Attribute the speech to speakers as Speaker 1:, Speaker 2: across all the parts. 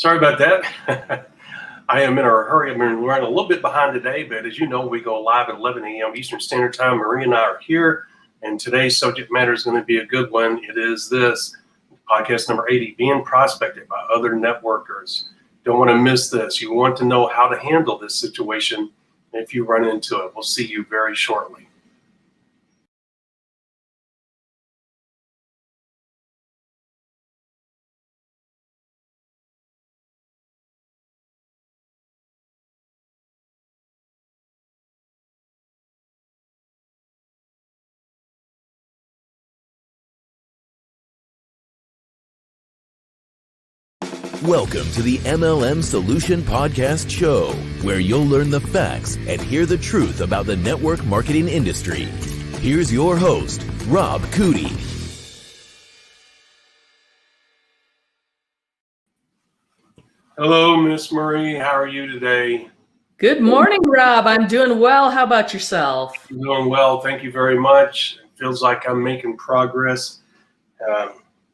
Speaker 1: Sorry about that. I am in a hurry. We're running a little bit behind today, but as you know, we go live at 11 a.m. Eastern Standard Time. Marie and I are here, and today's subject matter is going to be a good one. It is this, podcast number 80, being prospected by other networkers. Don't want to miss this. You want to know how to handle this situation if you run into it. We'll see you very shortly.
Speaker 2: Welcome to the MLM Solution Podcast Show, where you'll learn the facts and hear the truth about the network marketing industry. Here's your host, Rob Cootie.
Speaker 1: Hello, Miss Marie. How are you today?
Speaker 3: Good morning, Rob. I'm doing well. How about yourself?
Speaker 1: I'm doing well. Thank you very much. It feels like I'm making progress.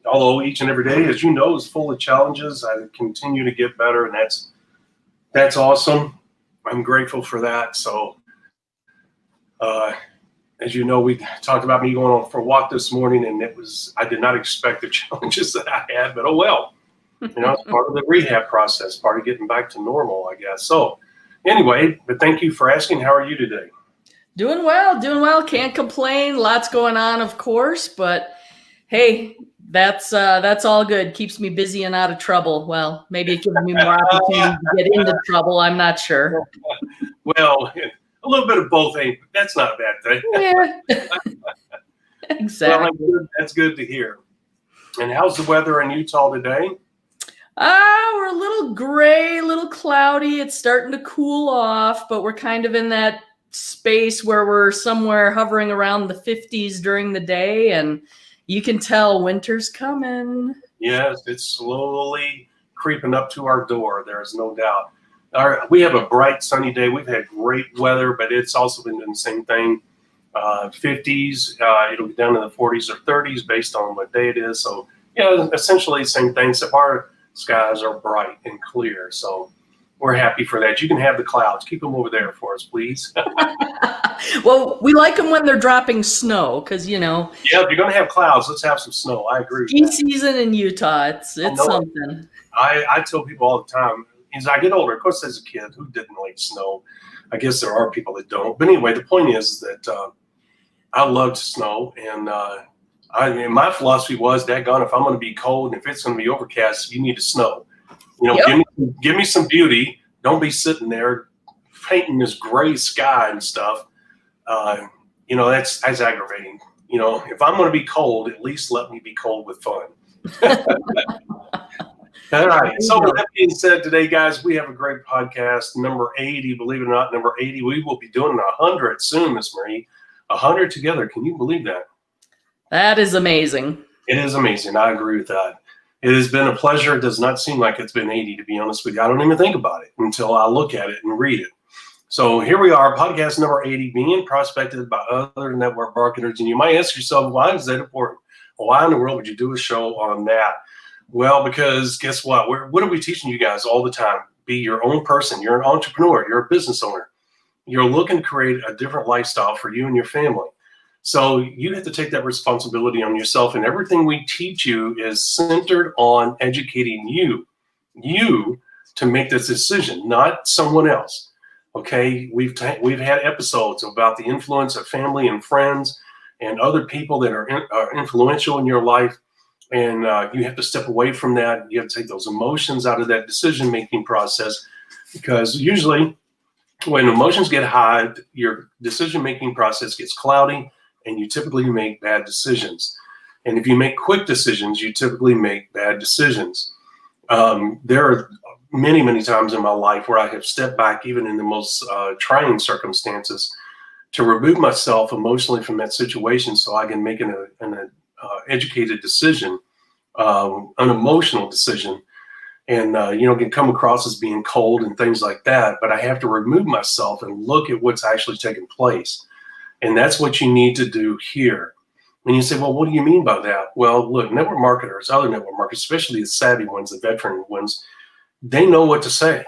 Speaker 1: Although each and every day, as you know, is full of challenges, I continue to get better, and that's awesome. I'm grateful for that. So, as you know, we talked about me going on for a walk this morning, and I did not expect the challenges that I had, but oh well. It's part of the rehab process, part of getting back to normal, I guess. So, anyway, but thank you for asking. How are you today?
Speaker 3: Doing well. Can't complain. Lots going on, of course, but hey, that's all good. Keeps me busy and out of trouble. Well, maybe it gives me more opportunity to get into trouble. I'm not sure.
Speaker 1: Well, a little bit of both ain't. That's not a bad thing.
Speaker 3: Yeah, exactly.
Speaker 1: Well, that's good to hear. And how's the weather in Utah today?
Speaker 3: We're a little gray, a little cloudy. It's starting to cool off, but we're kind of in that space where we're somewhere hovering around the 50s during the day, and you can tell winter's coming. Yes, it's slowly creeping up to our door. There is no doubt. We have a bright, sunny day. We've had great weather, but it's also been doing the same thing. 50s, it'll be down in the 40s or 30s based on what day it is. So, essentially the same thing, except our skies are bright and clear. So we're happy for that. You can have the clouds. Keep them over there for us, please. Well, we like them when they're dropping snow because, Yeah,
Speaker 1: if you're going to have clouds, let's have some snow. I agree.
Speaker 3: Ski season in Utah, it's something.
Speaker 1: I tell people all the time, as I get older, of course, as a kid, who didn't like snow? I guess there are people that don't. But anyway, the point is that I loved snow. And my philosophy was, daggone, if I'm going to be cold and if it's going to be overcast, you need to snow.
Speaker 3: Yep.
Speaker 1: Give me some beauty. Don't be sitting there painting this gray sky and stuff. That's aggravating. If I'm going to be cold, at least let me be cold with fun. All right. So with that being said, today, guys, we have a great podcast, number 80. Believe it or not, number 80. We will be doing 100 soon, Miss Marie. 100 together. Can you believe that?
Speaker 3: That is amazing.
Speaker 1: It is amazing. I agree with that. It has been a pleasure. It does not seem like it's been 80, to be honest with you. I don't even think about it until I look at it and read it. So here we are, podcast number 80, being prospected by other network marketers. And you might ask yourself, why is that important? Well, why in the world would you do a show on that? Well, because guess what? What are we teaching you guys all the time? Be your own person. You're an entrepreneur. You're a business owner. You're looking to create a different lifestyle for you and your family. So you have to take that responsibility on yourself. And everything we teach you is centered on educating you to make this decision, not someone else. Okay, we've had episodes about the influence of family and friends and other people that are influential in your life, and you have to step away from that. You have to take those emotions out of that decision-making process, because usually when emotions get high, your decision-making process gets cloudy, and you typically make bad decisions. And if you make quick decisions, you typically make bad decisions. There are many, many times in my life where I have stepped back, even in the most trying circumstances, to remove myself emotionally from that situation so I can make an educated decision, an emotional decision, and can come across as being cold and things like that. But I have to remove myself and look at what's actually taking place. And that's what you need to do here. And you say, well, what do you mean by that? Well, look, network marketers, other network marketers, especially the savvy ones, the veteran ones, they know what to say.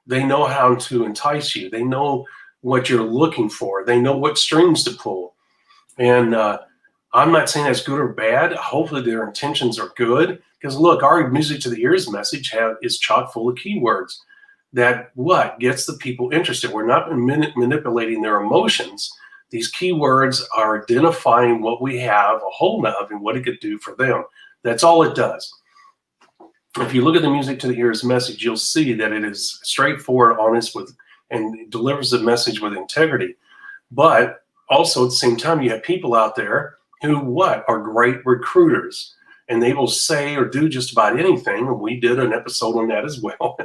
Speaker 1: They know how to entice you. They know what you're looking for. They know what strings to pull. And I'm not saying that's good or bad. Hopefully their intentions are good. Because look, our music to the ears message is chock full of keywords that gets the people interested. We're not manipulating their emotions. These keywords are identifying what we have a hold of and what it could do for them. That's all it does. If you look at the music to the ears message, you'll see that it is straightforward, honest, and delivers the message with integrity. But also at the same time, you have people out there who are great recruiters, and they will say or do just about anything. And we did an episode on that as well.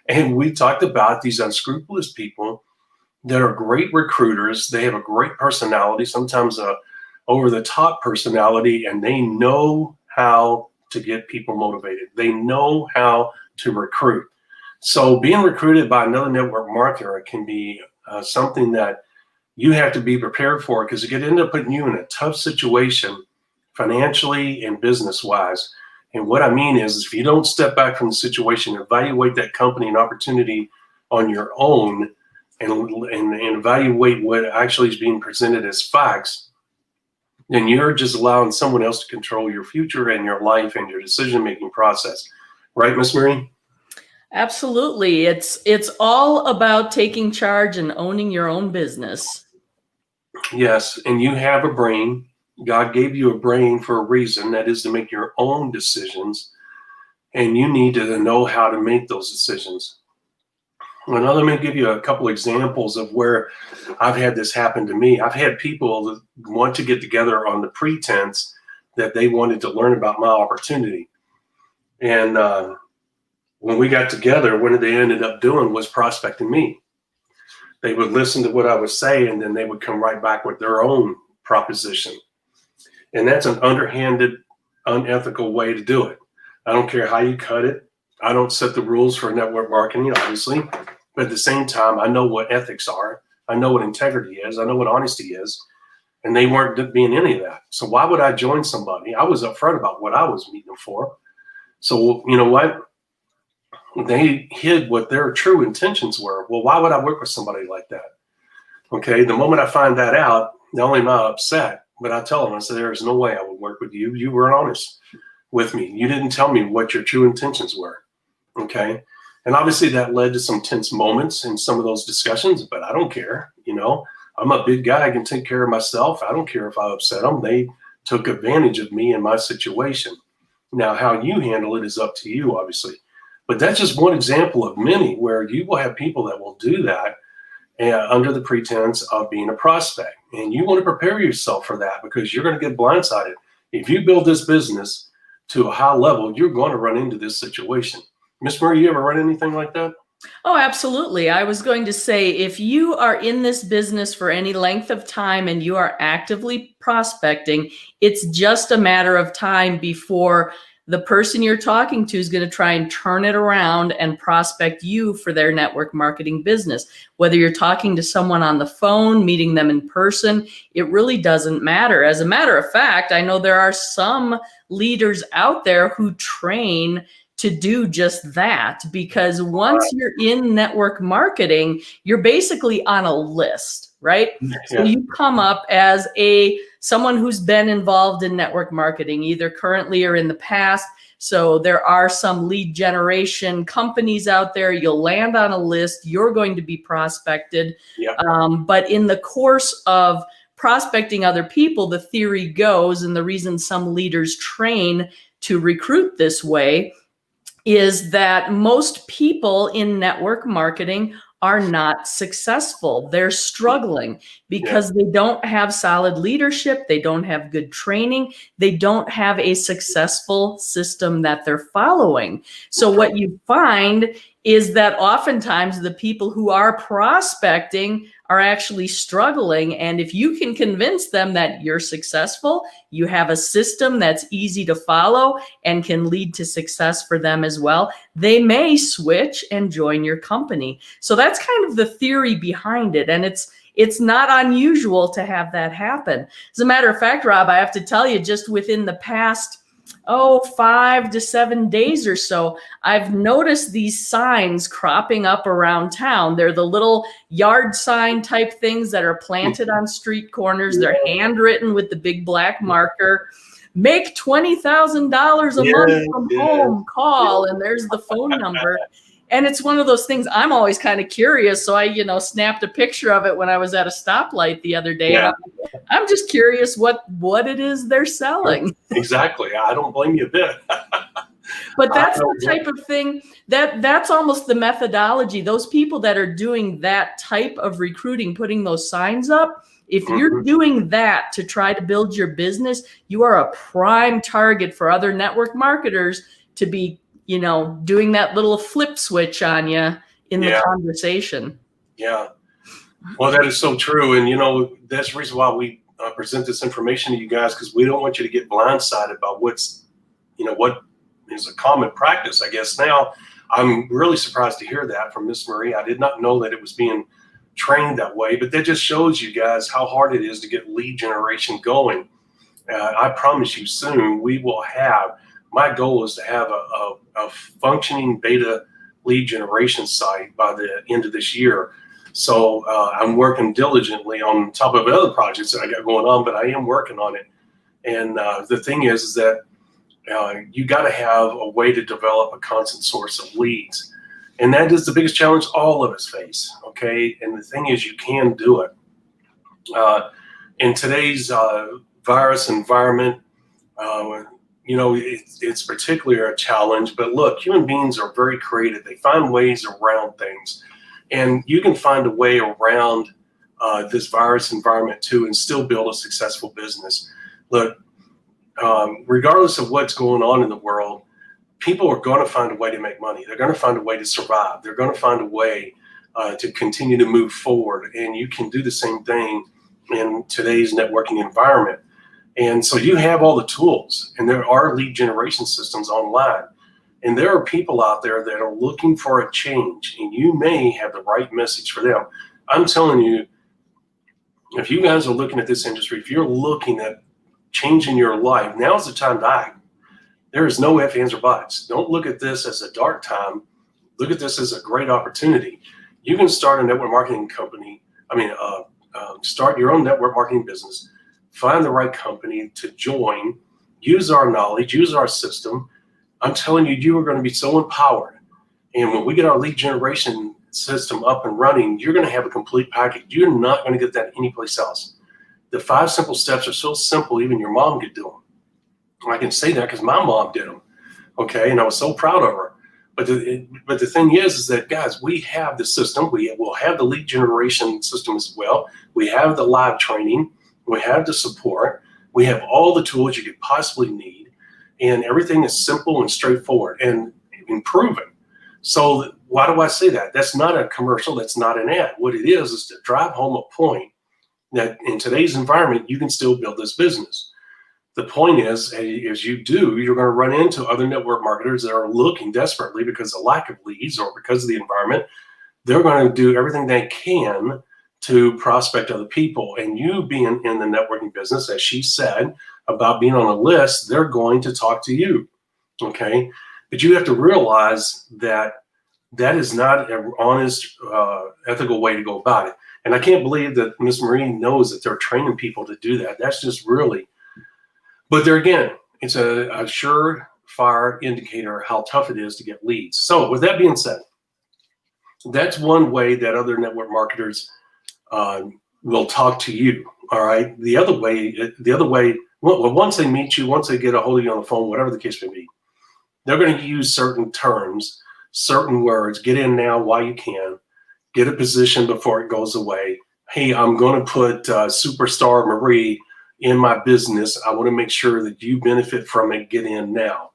Speaker 1: And we talked about these unscrupulous people that are great recruiters. They have a great personality, sometimes a over-the-top personality, and they know how to get people motivated. They know how to recruit. So being recruited by another network marketer can be something that you have to be prepared for, because it could end up putting you in a tough situation financially and business-wise. And what I mean is, if you don't step back from the situation, evaluate that company and opportunity on your own, and evaluate what actually is being presented as facts, then you're just allowing someone else to control your future and your life and your decision-making process. Right, Miss Marie?
Speaker 3: Absolutely. It's all about taking charge and owning your own business.
Speaker 1: Yes, and you have a brain. God gave you a brain for a reason. That is to make your own decisions, and you need to know how to make those decisions. Well, now let me give you a couple examples of where I've had this happen to me. I've had people that want to get together on the pretense that they wanted to learn about my opportunity. And when we got together, what they ended up doing was prospecting me. They would listen to what I would say, and then they would come right back with their own proposition. And that's an underhanded, unethical way to do it. I don't care how you cut it. I don't set the rules for network marketing, obviously. But at the same time, I know what ethics are. I know what integrity is. I know what honesty is. And they weren't being any of that. So why would I join somebody? I was upfront about what I was meeting them for. So you know what? They hid what their true intentions were. Well, why would I work with somebody like that? Okay, the moment I find that out, not only am I upset, but I tell them, I said, there is no way I would work with you. You weren't honest with me. You didn't tell me what your true intentions were. Okay. And obviously that led to some tense moments in some of those discussions, but I don't care. I'm a big guy. I can take care of myself. I don't care if I upset them. They took advantage of me and my situation. Now, how you handle it is up to you, obviously. But that's just one example of many where you will have people that will do that under the pretense of being a prospect. And you want to prepare yourself for that, because you're going to get blindsided. If you build this business to a high level, you're going to run into this situation. Miss Marie, you ever run anything like that?
Speaker 3: Oh, absolutely. I was going to say, if you are in this business for any length of time and you are actively prospecting, it's just a matter of time before the person you're talking to is going to try and turn it around and prospect you for their network marketing business. Whether you're talking to someone on the phone, meeting them in person, it really doesn't matter. As a matter of fact, I know there are some leaders out there who train to do just that, because once you're in network marketing, you're basically on a list, right?
Speaker 1: Yeah.
Speaker 3: So you come up as someone who's been involved in network marketing, either currently or in the past. So there are some lead generation companies out there. You'll land on a list. You're going to be prospected.
Speaker 1: Yep.
Speaker 3: But in the course of prospecting other people, the theory goes, and the reason some leaders train to recruit this way, is that most people in network marketing are not successful. They're struggling because they don't have solid leadership. They don't have good training. They don't have a successful system that they're following. So what you find is that oftentimes the people who are prospecting are actually struggling. And if you can convince them that you're successful, you have a system that's easy to follow and can lead to success for them as well, they may switch and join your company. So that's kind of the theory behind it. And it's not unusual to have that happen. As a matter of fact, Rob, I have to tell you, just within the past 5 to 7 days or so, I've noticed these signs cropping up around town. They're the little yard sign type things that are planted on street corners. They're handwritten with the big black marker. Make $20,000 a month from home, call, and there's the phone number. And it's one of those things I'm always kind of curious. So I, snapped a picture of it when I was at a stoplight the other day.
Speaker 1: Yeah.
Speaker 3: And I'm just curious what it is they're selling.
Speaker 1: Exactly. I don't blame you a bit.
Speaker 3: But that's the type of thing that's almost the methodology. Those people that are doing that type of recruiting, putting those signs up, if you're doing that to try to build your business, you are a prime target for other network marketers to be, doing that little flip switch on you in the conversation. Yeah.
Speaker 1: Well, that is so true. And, that's the reason why we present this information to you guys, because we don't want you to get blindsided by what is a common practice, I guess. Now, I'm really surprised to hear that from Miss Marie. I did not know that it was being trained that way, but that just shows you guys how hard it is to get lead generation going. I promise you soon we will have, my goal is to have a functioning beta lead generation site by the end of this year. So I'm working diligently on top of other projects that I got going on, but I am working on it. And the thing is that you got to have a way to develop a constant source of leads. And that is the biggest challenge all of us face, okay? And the thing is, you can do it. In today's virus environment, it's particularly a challenge. But look, human beings are very creative. They find ways around things. And you can find a way around this virus environment too and still build a successful business. Look, regardless of what's going on in the world, people are going to find a way to make money. They're going to find a way to survive. They're going to find a way to continue to move forward. And you can do the same thing in today's networking environment. And so you have all the tools, and there are lead generation systems online. And there are people out there that are looking for a change, and you may have the right message for them. I'm telling you, if you guys are looking at this industry, if you're looking at changing your life, now's the time to act. There is no ifs, ands, or buts. Don't look at this as a dark time. Look at this as a great opportunity. You can start a network marketing company. Start your own network marketing business. Find the right company to join. Use our knowledge. Use our system. I'm telling you, you are going to be so empowered. And when we get our lead generation system up and running, you're going to have a complete package. You're not going to get that anyplace else. The 5 simple steps are so simple, even your mom could do them. I can say that because my mom did them, okay? And I was so proud of her. But the thing is that, guys, we have the system. We will have the lead generation system as well. We have the live training. We have the support. We have all the tools you could possibly need. And everything is simple and straightforward and proven. So why do I say that? That's not a commercial. That's not an ad. What it is to drive home a point that in today's environment, you can still build this business. The point is, as you do, you're going to run into other network marketers that are looking desperately because of lack of leads or because of the environment. They're going to do everything they can to prospect other people. And you being in the networking business, as she said, about being on a list, they're going to talk to you, okay? But you have to realize that that is not an honest, ethical way to go about it. And I can't believe that Ms. Marie knows that they're training people to do that. That's just really, but there again, it's a surefire indicator how tough it is to get leads. So with that being said, that's one way that other network marketers will talk to you, all right? The other way, well, once they meet you, once they get a hold of you on the phone, whatever the case may be, they're going to use certain terms, certain words, get in now while you can, get a position before it goes away. Hey, I'm going to put Superstar Marie in my business. I want to make sure that you benefit from it. Get in now.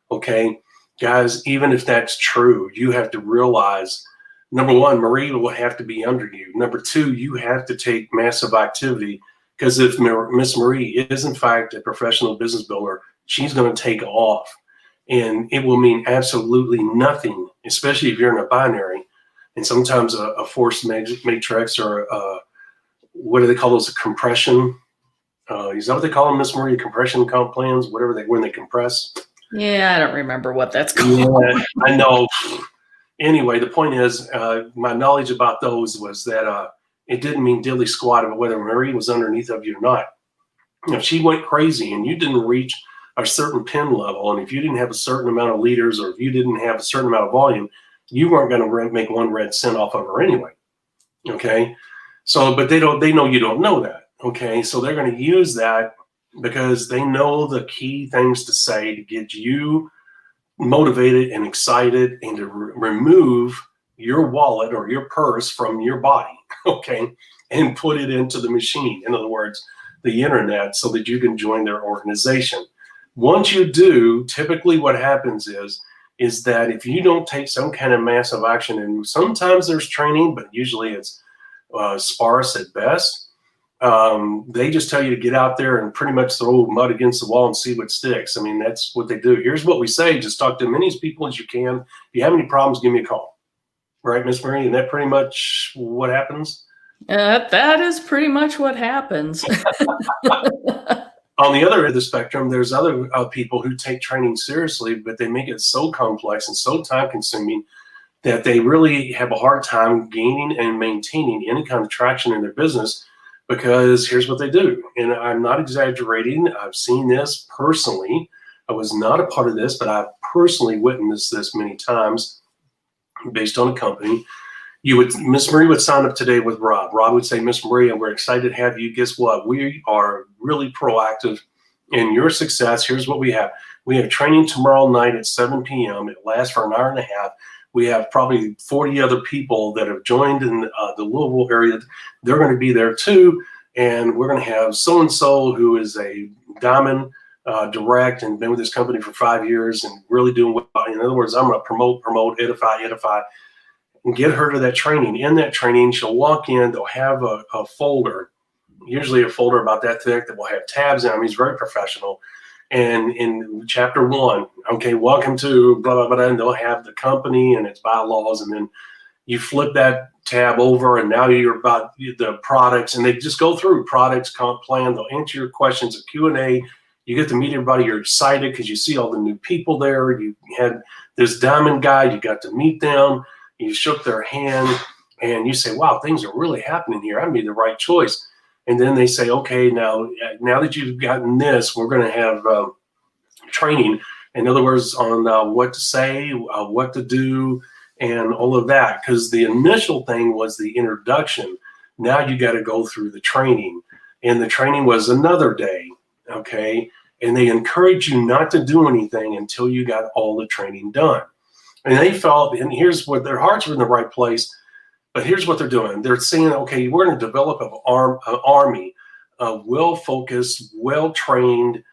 Speaker 1: Okay, guys, even if that's true, you have to realize, number one, Marie will have to be under you. Number two, you have to take massive activity, because if Miss Marie is in fact a professional business builder, she's going to take off, and it will mean absolutely nothing, especially if you're in a binary. And sometimes a forced matrix or what do they call those, a compression Is that what they call them, Miss Maria? Compression comp plans, whatever when they compress.
Speaker 3: Yeah, I don't remember what that's called.
Speaker 1: Yeah, I know. Anyway, the point is, my knowledge about those was that it didn't mean diddly squat about whether Marie was underneath of you or not. If she went crazy and you didn't reach a certain pin level, and if you didn't have a certain amount of liters, or if you didn't have a certain amount of volume, you weren't going to make one red cent off of her anyway. Okay, so but they know you don't know that. Okay, so they're going to use that because they know the key things to say to get you motivated and excited and to remove your wallet or your purse from your body, okay, and put it into the machine. In other words, the internet, so that you can join their organization. Once you do, typically what happens is that if you don't take some kind of massive action, and sometimes there's training, but usually it's sparse at best, they just tell you to get out there and pretty much throw mud against the wall and see what sticks. I mean, that's what they do. Here's what we say: just talk to as many people as you can. If you have any problems, give me a call. Right, Miss Marie? And that pretty much what happens?
Speaker 3: That is pretty much what happens.
Speaker 1: On the other end of the spectrum, there's other people who take training seriously, but they make it so complex and so time consuming that they really have a hard time gaining and maintaining any kind of traction in their business. Because here's what they do, and I'm not exaggerating. I've seen this personally. I was not a part of this, but I've personally witnessed this many times based on a company. Miss Marie would sign up today with Rob. Rob would say, Miss Marie, we're excited to have you. Guess what? We are really proactive in your success. Here's what we have. We have training tomorrow night at 7 p.m. It lasts for an hour and a half. We have probably 40 other people that have joined in the Louisville area. They're going to be there too. And we're going to have so-and-so who is a diamond direct and been with this company for 5 years and really doing well. In other words, I'm going to promote, edify, and get her to that training. In that training, she'll walk in, they'll have a folder, usually a folder about that thick that will have tabs in them. He's very professional. And in chapter 1, okay, welcome to blah, blah, blah, and they'll have the company and its bylaws, and then you flip that tab over, and now you're about the products, and they just go through products, comp plan, they'll answer your questions, a Q&A. You get to meet everybody, you're excited because you see all the new people there. You had this diamond guy, you got to meet them, you shook their hand, and you say, wow, things are really happening here. I made the right choice. And then they say, okay, now that you've gotten this, we're going to have training. In other words, on what to say, what to do, and all of that. Because the initial thing was the introduction. Now you got to go through the training. And the training was another day, okay? And they encourage you not to do anything until you got all the training done. And they felt, and here's what their hearts were in the right place. But here's what they're doing. They're saying, okay, we're going to develop an army of well-focused, well-trained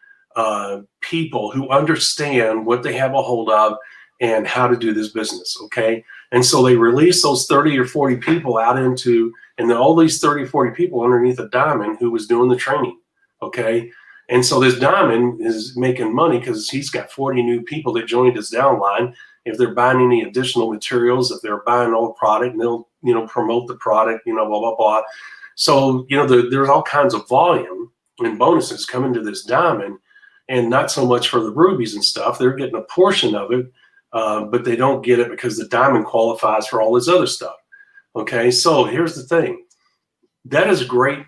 Speaker 1: people who understand what they have a hold of and how to do this business, okay? And so they release those 30 or 40 people out into, and then all these 30 or 40 people underneath a diamond who was doing the training, okay? And so this diamond is making money because he's got 40 new people that joined his downline. If they're buying any additional materials, if they're buying all product, and they'll, promote the product, blah, blah, blah. So, there's all kinds of volume and bonuses coming to this diamond, and not so much for the rubies and stuff. They're getting a portion of it, but they don't get it because the diamond qualifies for all this other stuff. Okay, so here's the thing. That is a great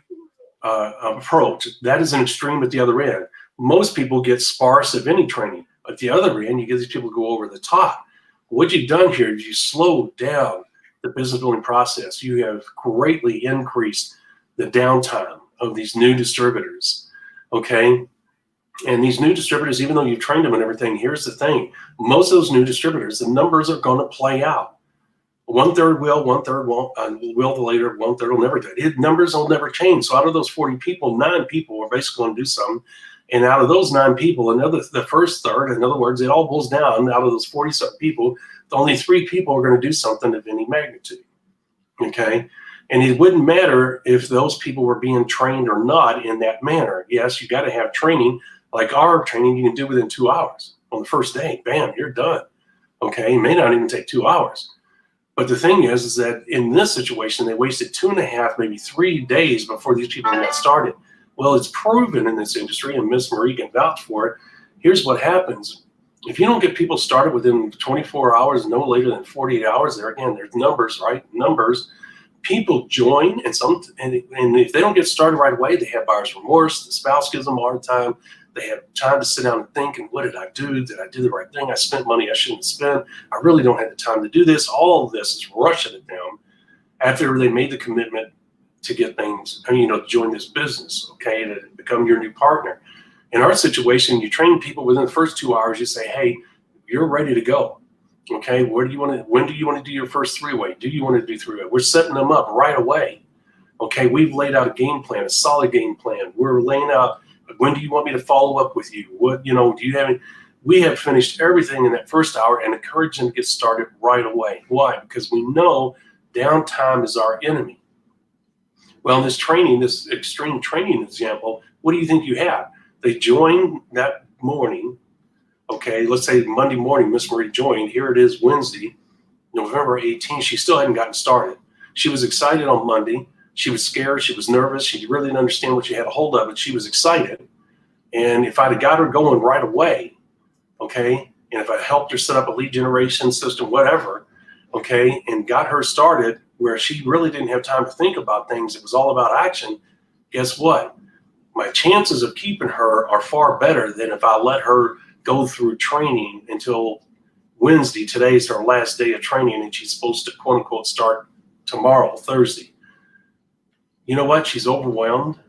Speaker 1: approach. That is an extreme at the other end. Most people get sparse of any training. At the other end, you get these people go over the top. What you've done here is you slowed down the business building process. You have greatly increased the downtime of these new distributors, okay? And these new distributors, even though you've trained them and everything, here's the thing. Most of those new distributors, the numbers are going to play out. 1/3 will, 1/3 won't, will later, 1/3 will never do it. Numbers will never change. So out of those 40 people, 9 people are basically going to do something. And out of those 9 people, the first third, in other words, it all boils down, out of those 40-something people, only 3 people are going to do something of any magnitude, okay? And it wouldn't matter if those people were being trained or not in that manner. Yes, you got to have training. Like our training, you can do within 2 hours. On the first day, bam, you're done, okay? It may not even take 2 hours. But the thing is that in this situation, they wasted 2.5, maybe 3 days before these people got started. Well, it's proven in this industry, and Miss Marie can vouch for it. Here's what happens. If you don't get people started within 24 hours, no later than 48 hours, there's numbers, right? Numbers. People join, and if they don't get started right away, they have buyer's remorse. The spouse gives them a hard time. They have time to sit down and think, and what did I do? Did I do the right thing? I spent money I shouldn't have spent. I really don't have the time to do this. All of this is rushing it down after they made the commitment to get things, to join this business, okay, to become your new partner. In our situation, you train people within the first 2 hours. You say, hey, you're ready to go. Okay, when do you want to do your first three-way? Do you want to do three-way? We're setting them up right away. Okay, we've laid out a game plan, a solid game plan. We're laying out, when do you want me to follow up with you? What, do you have any? We have finished everything in that first hour and encourage them to get started right away. Why? Because we know downtime is our enemy. Well, this extreme training example, what do you think you have? They joined that morning. Okay, let's say Monday morning, Miss Marie joined. Here it is Wednesday, November 18th. She still hadn't gotten started. She was excited on Monday. She was scared. She was nervous. She really didn't understand what she had a hold of, but she was excited. And if I'd have got her going right away, okay, and if I helped her set up a lead generation system, whatever, okay, and got her started where she really didn't have time to think about things, it was all about action, guess what? My chances of keeping her are far better than if I let her go through training until Wednesday. Today's her last day of training, and she's supposed to, quote unquote, start tomorrow, Thursday. You know what? She's overwhelmed.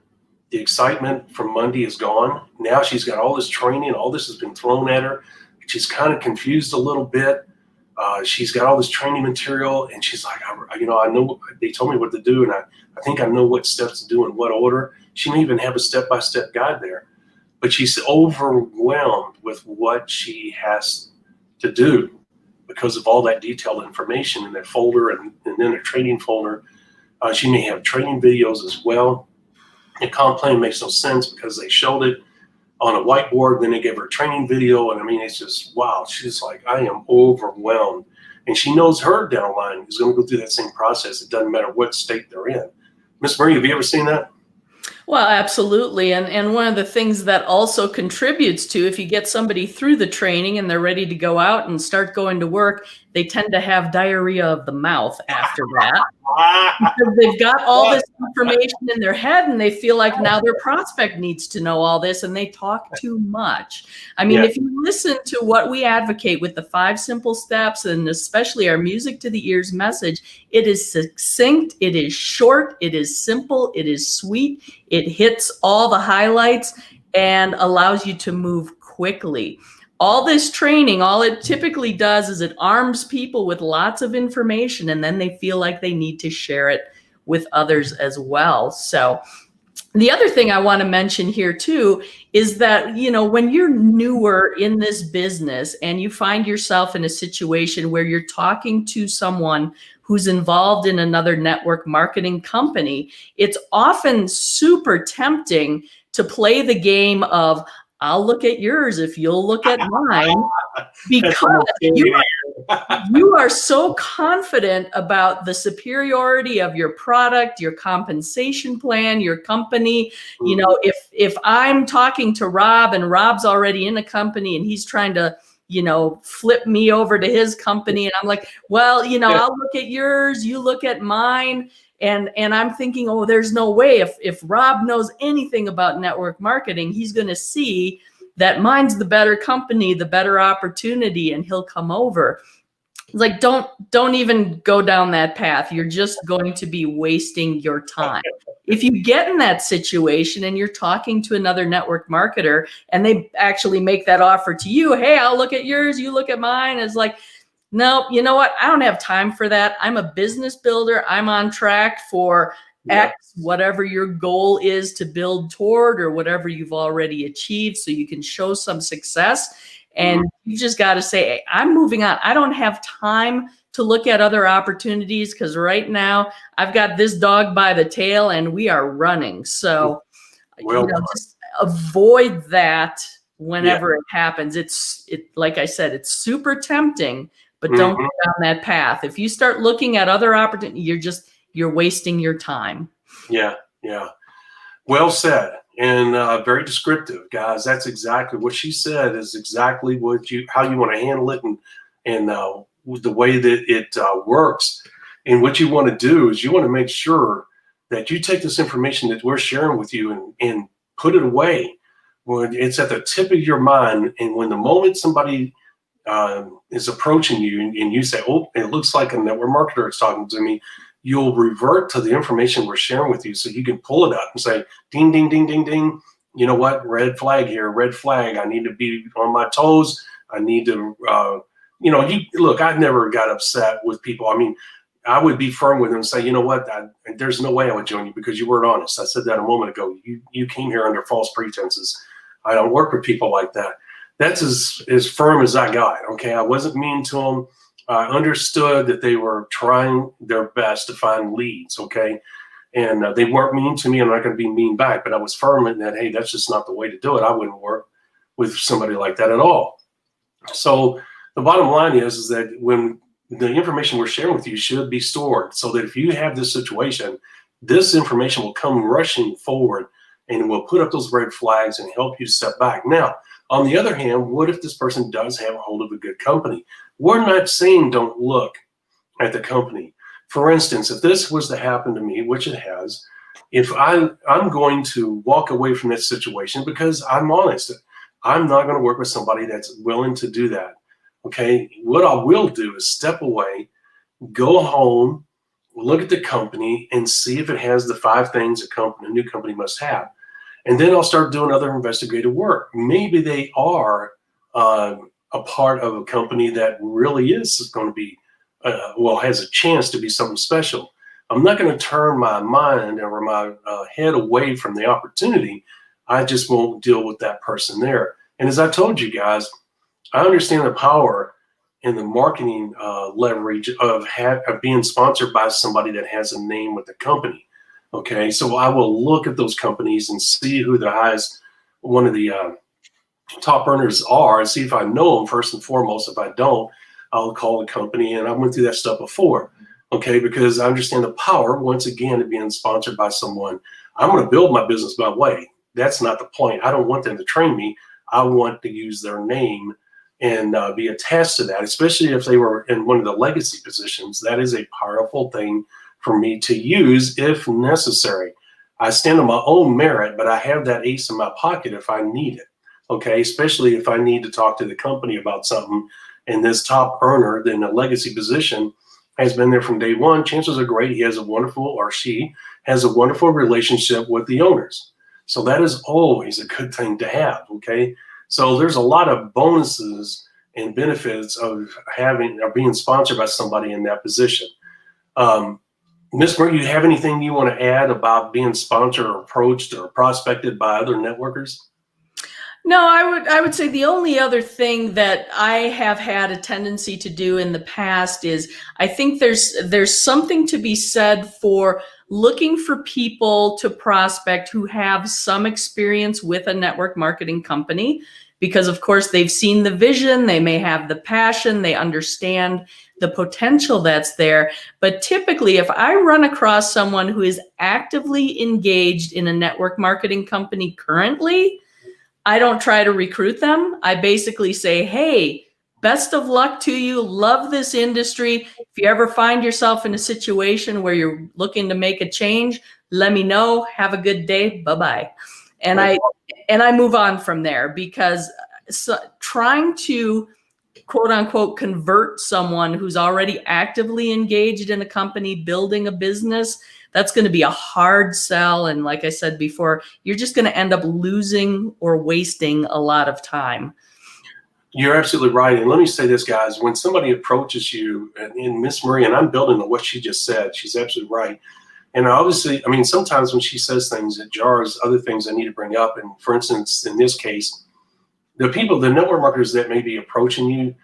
Speaker 1: The excitement from Monday is gone. Now she's got all this training. All this has been thrown at her. She's kind of confused a little bit. She's got all this training material, and she's like, I know they told me what to do, and I think I know what steps to do in what order. She may even have a step-by-step guide there, but she's overwhelmed with what she has to do because of all that detailed information in that folder and then a training folder. She may have training videos as well. The comp plan makes no sense because they showed it on a whiteboard, then they gave her a training video, and it's just, wow. She's like, I am overwhelmed. And she knows her downline is going to go through that same process. It doesn't matter what state they're in. Miss Marie, have you ever seen that?
Speaker 3: Well, absolutely. And one of the things that also contributes to, if you get somebody through the training and they're ready to go out and start going to work, they tend to have diarrhea of the mouth after that. Because they've got all this information in their head and they feel like now their prospect needs to know all this, and they talk too much. If you listen to what we advocate with the 5 simple steps, and especially our music to the ears message, it is succinct, it is short, it is simple, it is sweet, it hits all the highlights and allows you to move quickly. All this training, all it typically does is it arms people with lots of information, and then they feel like they need to share it with others as well. So the other thing I want to mention here too is that, when you're newer in this business and you find yourself in a situation where you're talking to someone who's involved in another network marketing company, it's often super tempting to play the game of, I'll look at yours if you'll look at mine, because you are so confident about the superiority of your product, your compensation plan, your company. If I'm talking to Rob and Rob's already in a company and he's trying to, flip me over to his company, and I'm like, well, I'll look at yours, you look at mine. And I'm thinking, oh, there's no way if Rob knows anything about network marketing, he's going to see that mine's the better company, the better opportunity, and he'll come over. It's like, don't even go down that path. You're just going to be wasting your time. If you get in that situation and you're talking to another network marketer and they actually make that offer to you, hey, I'll look at yours, you look at mine, it's like, no, you know what? I don't have time for that. I'm a business builder. I'm on track for X, whatever your goal is to build toward, or whatever you've already achieved, so you can show some success. And you just got to say, hey, I'm moving on. I don't have time to look at other opportunities because right now I've got this dog by the tail and we are running. So, just avoid that whenever it happens. Like I said, it's super tempting. But don't go down that path. If you start looking at other opportunities, you're wasting your time.
Speaker 1: Yeah. Well said. and very descriptive, guys. That's exactly what she said. Is exactly how you want to handle it, and the way that it works. And what you want to do is you want to make sure that you take this information that we're sharing with you and put it away when it's at the tip of your mind. And when the moment somebody is approaching you and you say, oh, it looks like a network marketer is talking to me, you'll revert to the information we're sharing with you so you can pull it up and say, ding, ding, ding, ding, ding. You know what? Red flag here, red flag. I need to be on my toes. I need to, look, I never got upset with people. I mean, I would be firm with them and say, you know what, there's no way I would join you because you weren't honest. I said that a moment ago. You came here under false pretenses. I don't work with people like that. That's as firm as I got, okay? I wasn't mean to them. I understood that they were trying their best to find leads, okay? And they weren't mean to me. I'm not going to be mean back, but I was firm in that, hey, that's just not the way to do it. I wouldn't work with somebody like that at all. So the bottom line is that when the information we're sharing with you should be stored so that if you have this situation, this information will come rushing forward and will put up those red flags and help you step back. Now, on the other hand, what if this person does have a hold of a good company? We're not saying don't look at the company. For instance, if this was to happen to me, which it has, if I'm going to walk away from this situation because I'm honest, I'm not going to work with somebody that's willing to do that. Okay, what I will do is step away, go home, look at the company, and see if it has the 5 things a new company must have. And then I'll start doing other investigative work. Maybe they are a part of a company that really is going to be, has a chance to be something special. I'm not going to turn my mind or my head away from the opportunity. I just won't deal with that person there. And as I told you guys, I understand the power and the marketing leverage of being sponsored by somebody that has a name with the company. Okay, so I will look at those companies and see who the highest, one of the top earners are, and see if I know them first and foremost. If I don't, I'll call the company, and I went through that stuff before. Okay, because I understand the power, once again, of being sponsored by someone. I'm going to build my business my way. That's not the point. I don't want them to train me. I want to use their name and be attached to that, especially if they were in one of the legacy positions. That is a powerful thing for me to use if necessary. I stand on my own merit, but I have that ace in my pocket if I need it, okay? Especially if I need to talk to the company about something, and this top earner in a legacy position has been there from day one. Chances are great he has a wonderful, or she has a wonderful relationship with the owners. So that is always a good thing to have, okay? So there's a lot of bonuses and benefits of being sponsored by somebody in that position. Ms. Marie, you have anything you want to add about being sponsored or approached or prospected by other networkers?
Speaker 3: No, I would say the only other thing that I have had a tendency to do in the past is I think there's something to be said for looking for people to prospect who have some experience with a network marketing company, because of course they've seen the vision, they may have the passion, they understand the potential that's there. But typically, if I run across someone who is actively engaged in a network marketing company currently, I don't try to recruit them. I basically say, hey, best of luck to you. Love this industry. If you ever find yourself in a situation where you're looking to make a change, let me know. Have a good day. Bye-bye. And I move on from there, because trying to quote unquote convert someone who's already actively engaged in a company, building a business, that's going to be a hard sell. And like I said before, you're just going to end up losing or wasting a lot of time.
Speaker 1: You're absolutely right. And let me say this, guys, when somebody approaches you, and Miss Marie, and I'm building on what she just said, she's absolutely right. And obviously, I mean, sometimes when she says things, it jars other things I need to bring up. And for instance, in this case, the network marketers that may be approaching you,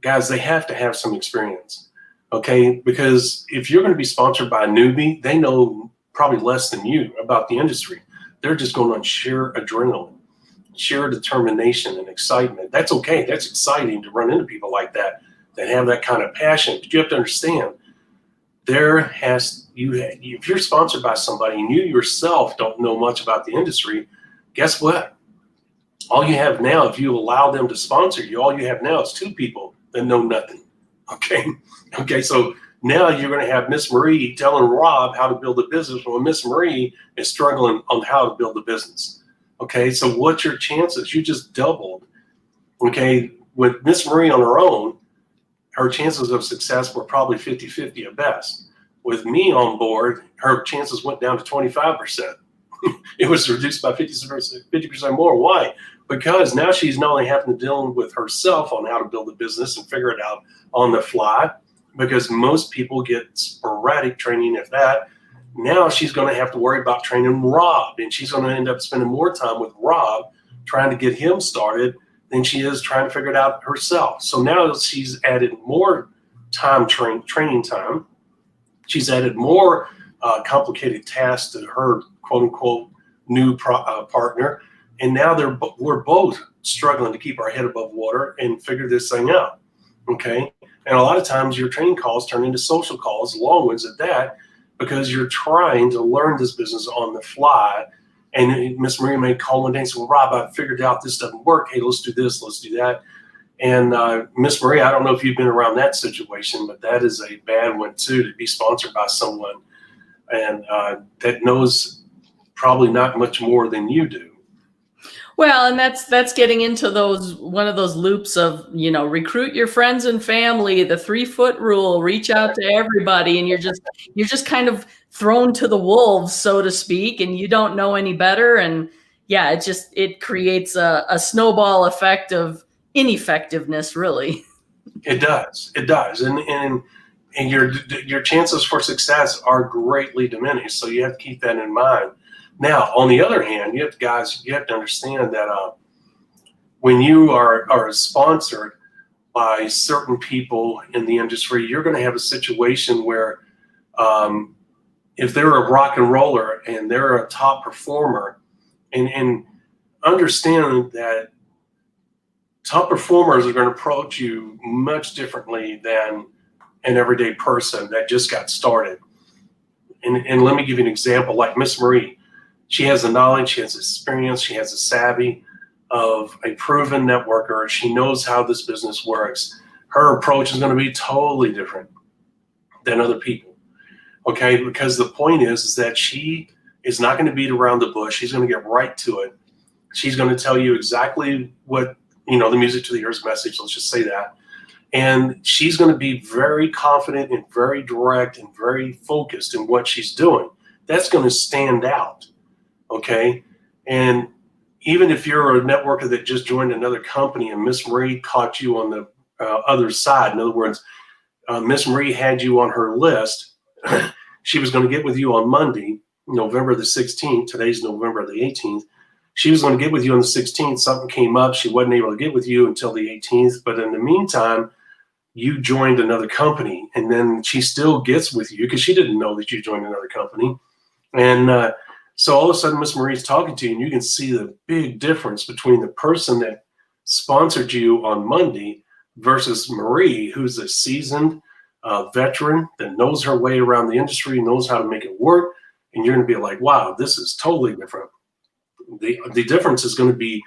Speaker 1: guys, they have to have some experience, okay? Because if you're going to be sponsored by a newbie, they know probably less than you about the industry. They're just going on sheer adrenaline, sheer determination and excitement. That's okay. That's exciting to run into people like that have that kind of passion. But you have to understand, if you're sponsored by somebody and you yourself don't know much about the industry, guess what? All you have now, if you allow them to sponsor you, all you have now is 2 people that know nothing. Okay. Okay. So now you're going to have Miss Marie telling Rob how to build a business when Miss Marie is struggling on how to build a business. Okay. So what's your chances? You just doubled. Okay. With Miss Marie on her own, her chances of success were probably 50-50 at best. With me on board, her chances went down to 25%. It was reduced by 50% more. Why? Because now she's not only having to deal with herself on how to build a business and figure it out on the fly, because most people get sporadic training, if that. Now she's going to have to worry about training Rob, and she's going to end up spending more time with Rob trying to get him started than she is trying to figure it out herself. So now she's added more time, training time. She's added more complicated tasks to her quote unquote new partner. And now we're both struggling to keep our head above water and figure this thing out. Okay. And a lot of times your training calls turn into social calls, long ones at that, because you're trying to learn this business on the fly. And Miss Marie may call one day and say, well, Rob, I figured out this doesn't work. Hey, let's do this, let's do that. And Miss Marie, I don't know if you've been around that situation, but that is a bad one too, to be sponsored by someone and that knows probably not much more than you do.
Speaker 3: Well, and that's getting into one of those loops of, recruit your friends and family, the 3-foot rule, reach out to everybody, and you're just kind of thrown to the wolves, so to speak, and you don't know any better. And yeah, it creates a snowball effect of ineffectiveness, really.
Speaker 1: It does. And your chances for success are greatly diminished. So you have to keep that in mind. Now, on the other hand, you have to understand that when you are sponsored by certain people in the industry, you're going to have a situation where if they're a rock and roller and they're a top performer, and understand that top performers are going to approach you much differently than an everyday person that just got started. And let me give you an example, like Miss Marie. She has the knowledge, she has experience, she has the savvy of a proven networker. She knows how this business works. Her approach is going to be totally different than other people. Okay, because the point is that she is not going to beat around the bush. She's going to get right to it. She's going to tell you exactly what, the music to the ears message, let's just say that. And she's going to be very confident and very direct and very focused in what she's doing. That's going to stand out. Okay. And even if you're a networker that just joined another company and Miss Marie caught you on the other side, in other words, Miss Marie had you on her list, she was going to get with you on Monday, November the 16th. Today's November the 18th. She was going to get with you on the 16th. Something came up. She wasn't able to get with you until the 18th. But in the meantime, you joined another company, and then she still gets with you because she didn't know that you joined another company. And so all of a sudden, Miss Marie's talking to you, and you can see the big difference between the person that sponsored you on Monday versus Marie, who's a seasoned veteran that knows her way around the industry, knows how to make it work. And you're going to be like, wow, this is totally different. The difference is going to be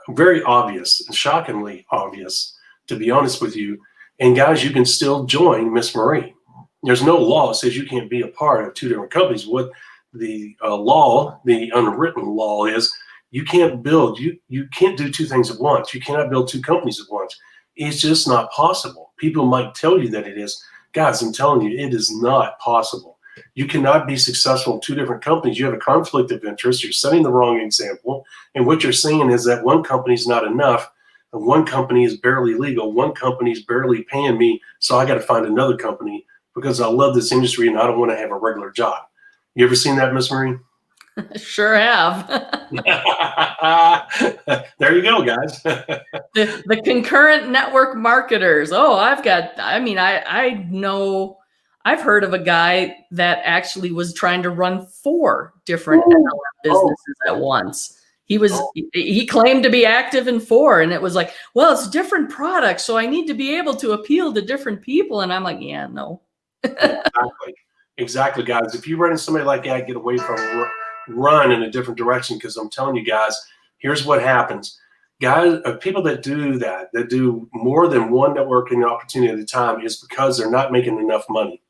Speaker 1: very obvious and shockingly obvious, to be honest with you. And guys, you can still join Miss Marie. There's no law that says you can't be a part of 2 different companies. What the law, the unwritten law is, you can't you can't do 2 things at once. You cannot build 2 companies at once. It's just not possible. People might tell you that it is. Guys, I'm telling you, it is not possible. You cannot be successful in 2 different companies. You have a conflict of interest. You're setting the wrong example. And what you're saying is that one company is not enough. And one company is barely legal. One company is barely paying me. So I got to find another company because I love this industry and I don't want to have a regular job. You ever seen that, Miss Marie?
Speaker 3: Sure have.
Speaker 1: There you go, guys.
Speaker 3: the concurrent network marketers. Oh, I know, I've heard of a guy that actually was trying to run 4 different MLM businesses at once. He claimed to be active in 4, and it was like, well, it's different products, so I need to be able to appeal to different people. And I'm like, yeah, no.
Speaker 1: Exactly, guys. If you run into somebody like that, get away from run in a different direction, because I'm telling you guys, Here's what happens. Guys, people that do that do more than one networking opportunity at a time, is because they're not making enough money.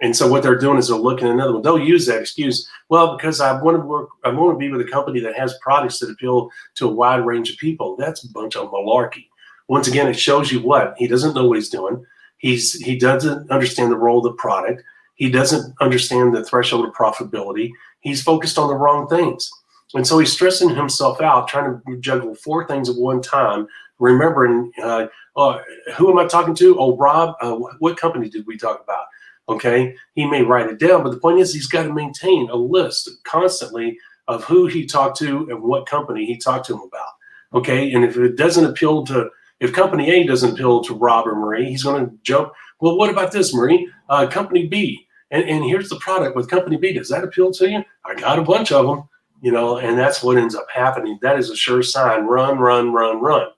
Speaker 1: And so what they're doing is they're looking at another one. They'll use that excuse. Well, because I want to be with a company that has products that appeal to a wide range of people. That's a bunch of malarkey. Once again, it shows you what he doesn't know what he's doing. He doesn't understand the role of the product. He doesn't understand the threshold of profitability. He's focused on the wrong things. And so he's stressing himself out, trying to juggle 4 things at one time, remembering, who am I talking to? Oh, Rob, what company did we talk about? Okay, he may write it down, but the point is he's got to maintain a list constantly of who he talked to and what company he talked to him about. Okay, and if it doesn't appeal to, if company A doesn't appeal to Rob or Marie, he's going to jump, well, what about this, Marie? Company B, and here's the product with company B. Does that appeal to you? I got a bunch of them, and that's what ends up happening. That is a sure sign. Run, run, run, run.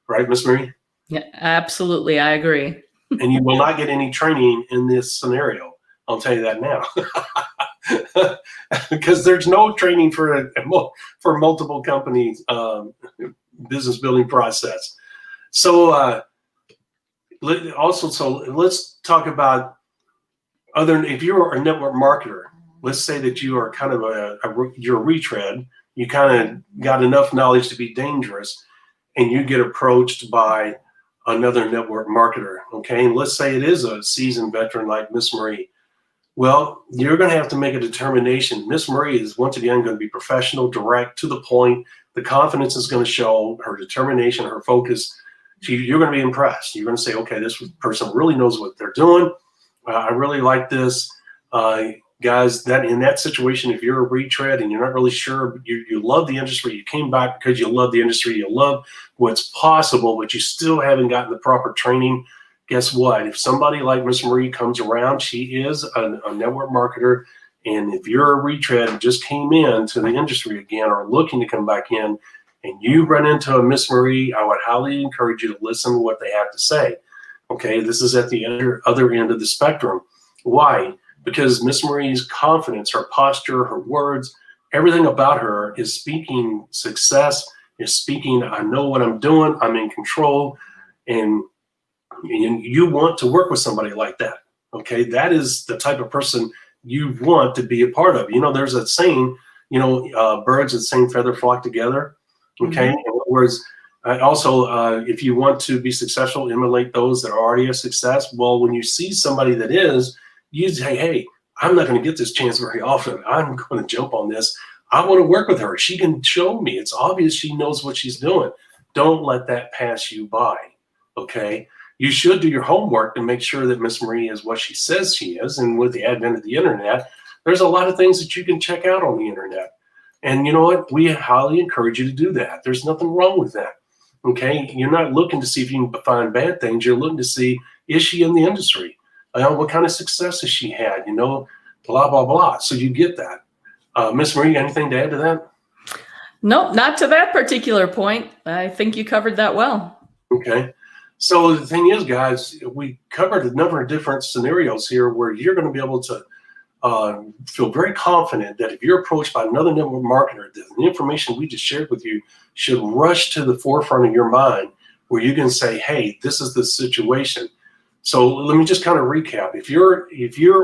Speaker 1: Right, Miss Marie?
Speaker 3: Yeah, absolutely. I agree.
Speaker 1: And you will not get any training in this scenario. I'll tell you that now, because there's no training for multiple companies business building process. So let's talk about if you're a network marketer. Let's say that you are kind of you're a retread. You kind of got enough knowledge to be dangerous, and you get approached by another network marketer, okay? And let's say it is a seasoned veteran like Miss Marie. Well, you're going to have to make a determination. Miss Marie is, once again, going to be professional, direct, to the point. The confidence is going to show, her determination, her focus. You're going to be impressed. You're going to say, okay, this person really knows what they're doing. I really like this. Guys, that in that situation, if you're a retread and you're not really sure, you love the industry, you came back because you love the industry, you love what's possible, but you still haven't gotten the proper training. Guess what? If somebody like Miss Marie comes around, she is a network marketer. And if you're a retread and just came into the industry again or looking to come back in, and you run into a Miss Marie, I would highly encourage you to listen to what they have to say. Okay, this is at the other end of the spectrum. Why? Because Miss Marie's confidence, her posture, her words, everything about her is speaking success, is speaking, I know what I'm doing, I'm in control, and you want to work with somebody like that, okay? That is the type of person you want to be a part of. There's a saying, birds of the same feather flock together, okay? Mm-hmm. In other words, also, if you want to be successful, emulate those that are already a success. Well, when you see somebody that is, you say, hey, I'm not going to get this chance very often. I'm going to jump on this. I want to work with her. She can show me. It's obvious she knows what she's doing. Don't let that pass you by, okay? You should do your homework to make sure that Miss Marie is what she says she is. And with the advent of the internet, there's a lot of things that you can check out on the internet. And you know what? We highly encourage you to do that. There's nothing wrong with that, okay? You're not looking to see if you can find bad things. You're looking to see, is she in the industry? What kind of success has she had? Blah, blah, blah. So you get that. Miss Marie, anything to add to that?
Speaker 3: Nope, not to that particular point. I think you covered that well.
Speaker 1: Okay. So the thing is, guys, we covered a number of different scenarios here where you're going to be able to feel very confident that if you're approached by another network marketer, the information we just shared with you should rush to the forefront of your mind where you can say, hey, this is the situation. So let me just kind of recap. If you're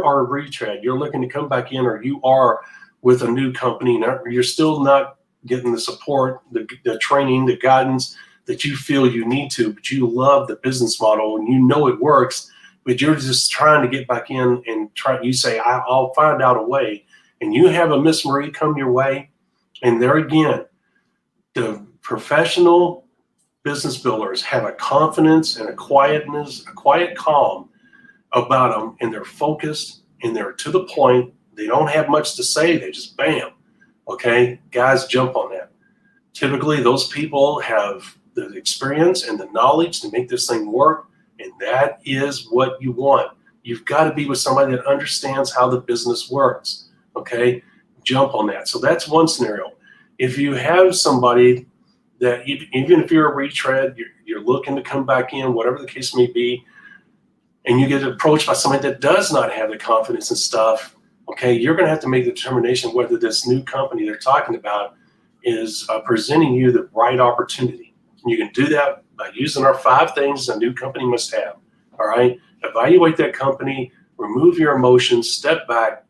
Speaker 1: a retread, you're looking to come back in, or you are with a new company, you're still not getting the support, the training, the guidance that you feel you need to, but you love the business model and you know it works, but you're just trying to get back in and you say, I'll find out a way, and you have a Miss Marie come your way, and there again, the professional business builders have a confidence and a quiet calm about them, and they're focused and they're to the point. They don't have much to say. They just bam. Okay, guys, jump on that. Typically, those people have the experience and the knowledge to make this thing work, and that is what you want. You've got to be with somebody that understands how the business works. Okay, jump on that. So that's one scenario. If you have somebody that even if you're a retread, you're looking to come back in, whatever the case may be, and you get approached by somebody that does not have the confidence and stuff, okay, you're going to have to make the determination whether this new company they're talking about is presenting you the right opportunity. And you can do that by using our 5 things a new company must have. All right. Evaluate that company, remove your emotions, step back,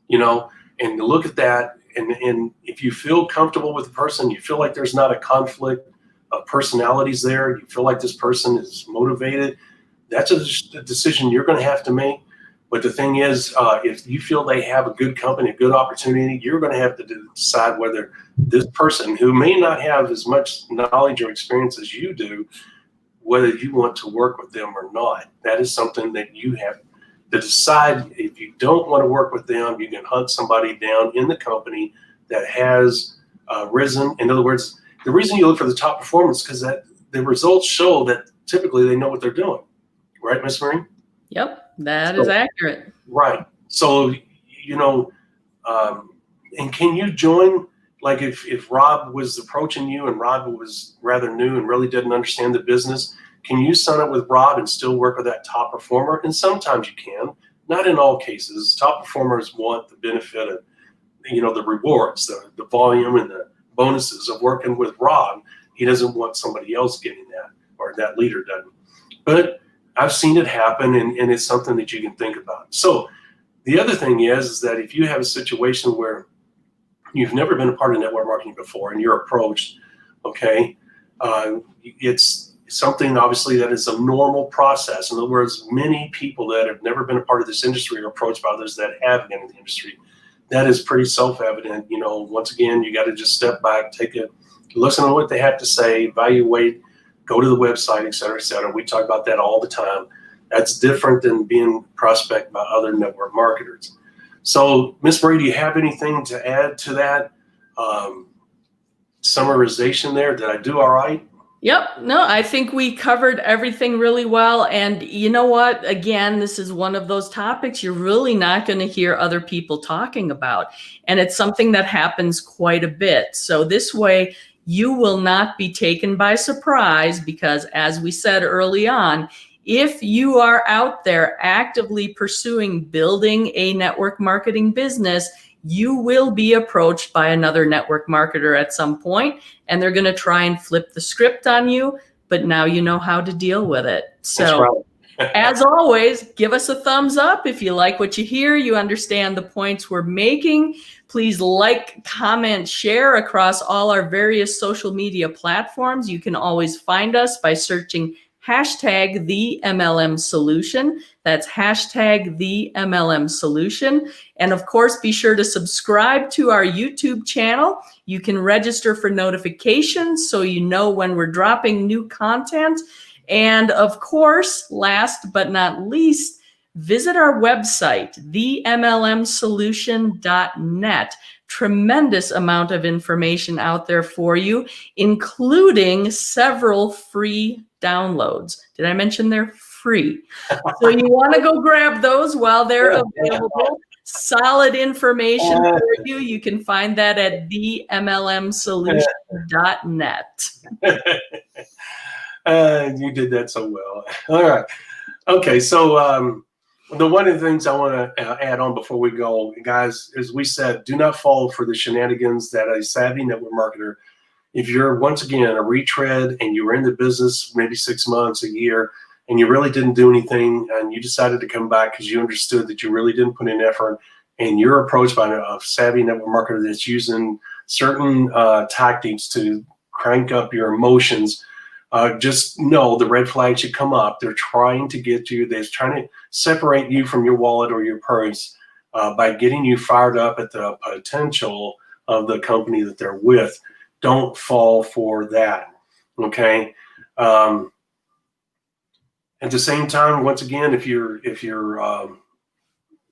Speaker 1: and look at that. And if you feel comfortable with the person, you feel like there's not a conflict of personalities there, you feel like this person is motivated, that's a decision you're going to have to make. But the thing is, if you feel they have a good company, a good opportunity, you're going to have to decide whether this person, who may not have as much knowledge or experience as you do, whether you want to work with them or not. That is something that you have to decide. If you don't want to work with them, you can hunt somebody down in the company that has risen. In other words, the reason you look for the top performance is because that the results show that typically they know what they're doing. Right, Miss Marie?
Speaker 3: Yep, that is accurate.
Speaker 1: Right. So, and can you join, like if Rob was approaching you and Rob was rather new and really didn't understand the business, can you sign up with Rob and still work with that top performer? And sometimes you can, not in all cases. Top performers want the benefit of, the rewards, the volume and the bonuses of working with Rob. He doesn't want somebody else getting that, or that leader doesn't. But I've seen it happen, and it's something that you can think about. So the other thing is that if you have a situation where you've never been a part of network marketing before and you're approached, okay, it's something obviously that is a normal process. In other words, many people that have never been a part of this industry are approached by others that have been in the industry. That is pretty self-evident. Once again, you got to just step back, listen to what they have to say, evaluate, go to the website, et cetera, et cetera. We talk about that all the time. That's different than being prospected by other network marketers. So, Ms. Marie, do you have anything to add to that summarization there? Did I do all right?
Speaker 3: Yep. No, I think we covered everything really well. And you know what? Again, this is one of those topics you're really not going to hear other people talking about. And it's something that happens quite a bit. So this way, you will not be taken by surprise because, as we said early on, if you are out there actively pursuing building a network marketing business, you will be approached by another network marketer at some point, and they're going to try and flip the script on you, but now you know how to deal with it. So as always, give us a thumbs up if you like what you hear, you understand the points we're making. Please like, comment, share across all our various social media platforms. You can always find us by searching hashtag TheMLM Solution. That's hashtag TheMLM Solution. And of course, be sure to subscribe to our YouTube channel. You can register for notifications so you know when we're dropping new content. And of course, last but not least, visit our website, TheMLMsolution.net. Tremendous amount of information out there for you, including several free downloads. Did I mention they're free? So you want to go grab those while they're available. Solid information for you. You can find that at TheMLMsolution.net.
Speaker 1: You did that so well. All right. Okay. So one of the things I want to add on before we go, guys, as we said, do not fall for the shenanigans that a savvy network marketer, if you're, once again, a retread and you were in the business maybe 6 months, a year, and you really didn't do anything and you decided to come back because you understood that you really didn't put in effort, and you're approached by a savvy network marketer that's using certain tactics to crank up your emotions, just know the red flag should come up. They're trying to get you. They're trying to separate you from your wallet or your purse by getting you fired up at the potential of the company that they're with. Don't fall for that. Okay. At the same time, once again, if you're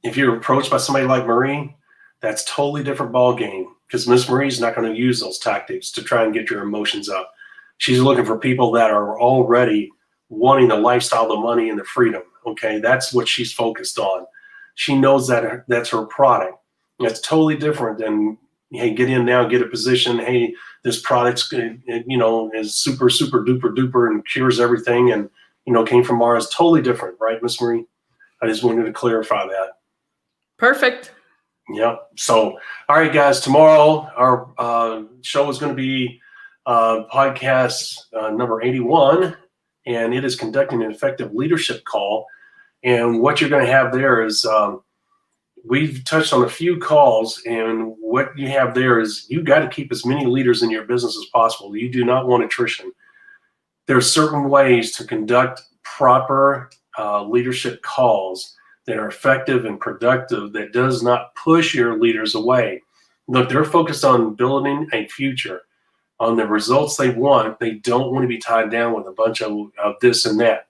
Speaker 1: approached by somebody like Marie, that's totally different ball game, because Miss Marie's not going to use those tactics to try and get your emotions up. She's looking for people that are already wanting the lifestyle, the money, and the freedom. Okay, that's what she's focused on. She knows that that's her product. That's totally different than, hey, get in now, get a position. Hey, this product's, is super, super duper duper and cures everything, and came from Mars. Totally different, right, Miss Marie? I just wanted to clarify that.
Speaker 3: Perfect.
Speaker 1: Yep. So, all right, guys, tomorrow our show is going to be podcast number 81, and it is conducting an effective leadership call. And what you're going to have there is we've touched on a few calls, and what you have there is you got to keep as many leaders in your business as possible. You do not want attrition. There are certain ways to conduct proper leadership calls that are effective and productive that does not push your leaders away. Look, they're focused on building a future, on the results they want. They don't want to be tied down with a bunch of this and that.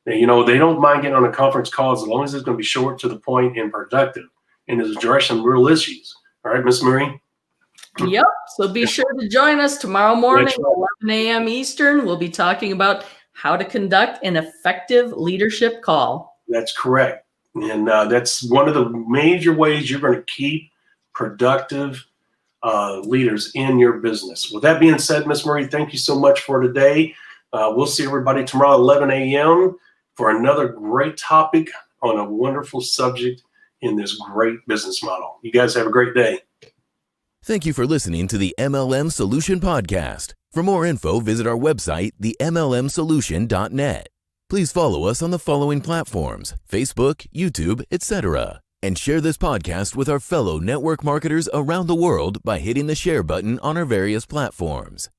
Speaker 1: They don't mind getting on a conference call as long as it's going to be short, to the point, and productive, and is addressing real issues. All right, Miss Marie?
Speaker 3: Yep. So be sure to join us tomorrow morning at 11 a.m. Eastern. We'll be talking about how to conduct an effective leadership call.
Speaker 1: That's correct. And that's one of the major ways you're going to keep productive leaders in your business. With that being said, Miss Marie, thank you so much for today. We'll see everybody tomorrow at 11 a.m. for another great topic on a wonderful subject in this great business model. You guys have a great day.
Speaker 2: Thank you for listening to the MLM Solution Podcast. For more info, visit our website, TheMLM-solution.net. Please follow us on the following platforms: Facebook, YouTube, etc. And share this podcast with our fellow network marketers around the world by hitting the share button on our various platforms.